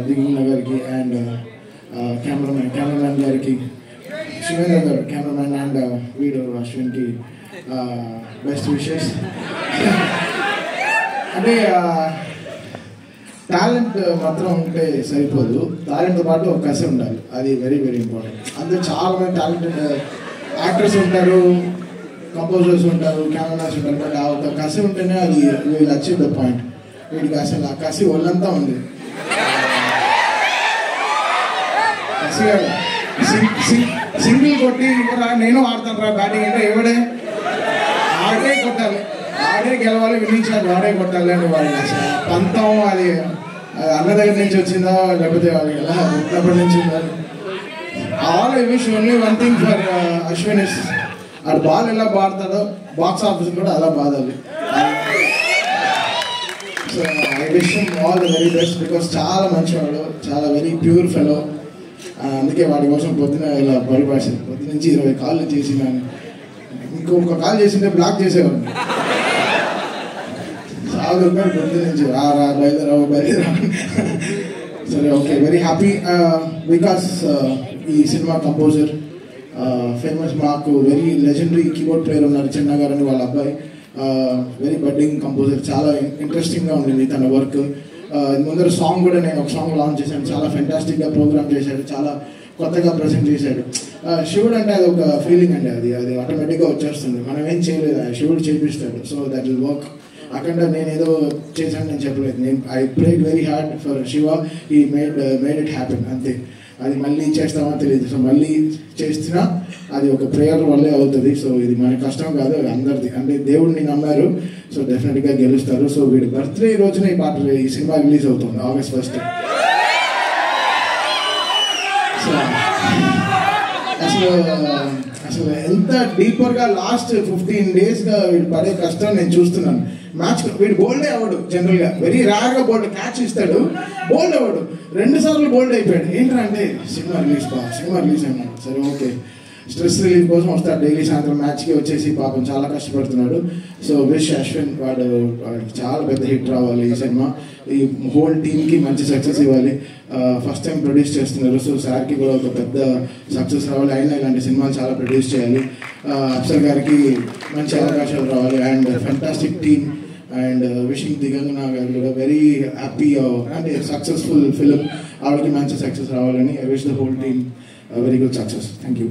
దిగున్న గారికి and cameraman గారికి, Shivendra garu cameraman and video అశ్విన్కి బెస్ట్ విషెస్. అంటే టాలెంట్ మాత్రం ఉంటే సరిపోదు, టాలెంట్తో పాటు ఒక కసి ఉండాలి, అది వెరీ వెరీ ఇంపార్టెంట్. అందులో చాలా మంది టాలెంటెడ్ యాక్టర్స్ ఉంటారు, కంపోజర్స్ ఉంటారు, కెమెరాస్ ఉంటారు, బట్ ఆ ఒక కసి ఉంటేనే అది విల్ అచీవ్ ద పాయింట్. వీడికి అసలు ఆ కసి ఒళ్ళంతా ఉంది. కసి సింగిల్ కొట్టి నేను ఆడతాను రా బ్యాటింగ్ అంటే ఎవడే ఆడే కొట్టాలి, ఆడే గెలవాలి, వినించాలి, ఆడే కొట్టాలి అని వాళ్ళు అసలు పంతం. అది అన్న దగ్గర నుంచి వచ్చిందా లేకపోతే వాళ్ళు ఎలా ఉన్నప్పటి నుంచి ఉందా? All I wish only one thing for Ashwin is ఆ బాల్ ఎలా బాడతాడో బాక్స్ ఆఫీస్ కూడా అలా బాధాలి. So I wish him all the very best because చాలా మంచివాడు, చాలా వెరీ ప్యూర్ ఫెలో. అందుకే వాడి కోసం పొద్దున ఇలా పరిభాషలు పొద్దున నుంచి 20 కాళ్ళు చేసినాను, ఇంకొక కాల్ చేసింటే బ్లాక్ చేసేవాడిని. చాలా రూపాయలు పొద్దున నుంచి రా బయలుదేరా. సరే ఓకే, వెరీ హ్యాపీ బికాస్ ఈ సినిమా కంపోజర్ ఫేమస్, మాకు వెరీ లెజెండరీ కీబోర్డ్ ప్లేయర్ ఉన్నారు చిన్న గారు అని, వాళ్ళ అబ్బాయి వెరీ బడ్డింగ్ కంపోజర్. చాలా ఇంట్రెస్టింగ్గా ఉండింది తన వర్క్. ముందర సాంగ్ కూడా నేను ఒక సాంగ్ లాంచ్ చేశాను, చాలా ఫెంటాస్టిక్గా ప్రోగ్రామ్ చేశాడు, చాలా కొత్తగా ప్రజెంట్ చేశాడు. శివుడు అంటే అది ఒక ఫీలింగ్ అండి, అది ఆటోమేటిక్గా వచ్చేస్తుంది, మనం ఏం చేయలేదు, శివుడు చేపిస్తాడు. So that will work. అక్కడ నేను ఏదో చేశాను నేను చెప్పలేదు, నేను I prayed very hard for Shiva, he made it happen అంతే. అది మళ్ళీ చేస్తామో తెలియదు, సో మళ్ళీ చేస్తున్నా అది ఒక ప్రేయర్ వల్లే అవుతుంది. సో ఇది మన కష్టం కాదు, అందరిది. అంటే దేవుడిని నమ్మారు, సో డెఫినెట్గా గెలుస్తారు. సో వీడి బర్త్డే రోజున ఈ సినిమా రిలీజ్ అవుతుంది August 1. సో అసలు ఎంత డీపర్గా లాస్ట్ 15 డేస్గా వీడు పడే కష్టం నేను చూస్తున్నాను. మ్యాచ్ వీడు బోల్డే అవ్వడు, జనరల్గా వెరీ రేర్గా బోల్డ్ క్యాచ్ ఇస్తాడు, బోల్డ్ అవ్వడు. 2 సార్లు బోల్డ్ అయిపోయాడు. ఏంటంటే సినిమా రిలీజ్ అన్నాడు. సరే ఓకే, స్ట్రెస్ రిలీఫ్ కోసం వస్తాడు డైలీ సాయంత్రం మ్యాచ్కి వచ్చేసి, పాపం చాలా కష్టపడుతున్నాడు. సో విష్ అశ్విన్, వాడికి చాలా పెద్ద హిట్ రావాలి ఈ సినిమా, ఈ హోల్ టీమ్కి మంచి సక్సెస్ ఇవ్వాలి. ఫస్ట్ టైం ప్రొడ్యూస్ చేస్తున్నారు, సో సార్కి కూడా ఒక పెద్ద సక్సెస్ రావాలి. అయినా ఇలాంటి సినిమాలు చాలా ప్రొడ్యూస్ చేయాలి. అఫ్సర్ గారికి మంచి అవకాశాలు రావాలి and fantastic team. And wishing Digangana గారు కూడా వెరీ హ్యాపీ అంటే సక్సెస్ఫుల్ ఫిలిం, ఆవిడకి మంచి సక్సెస్ రావాలని. I wish the whole team very good success. Thank you.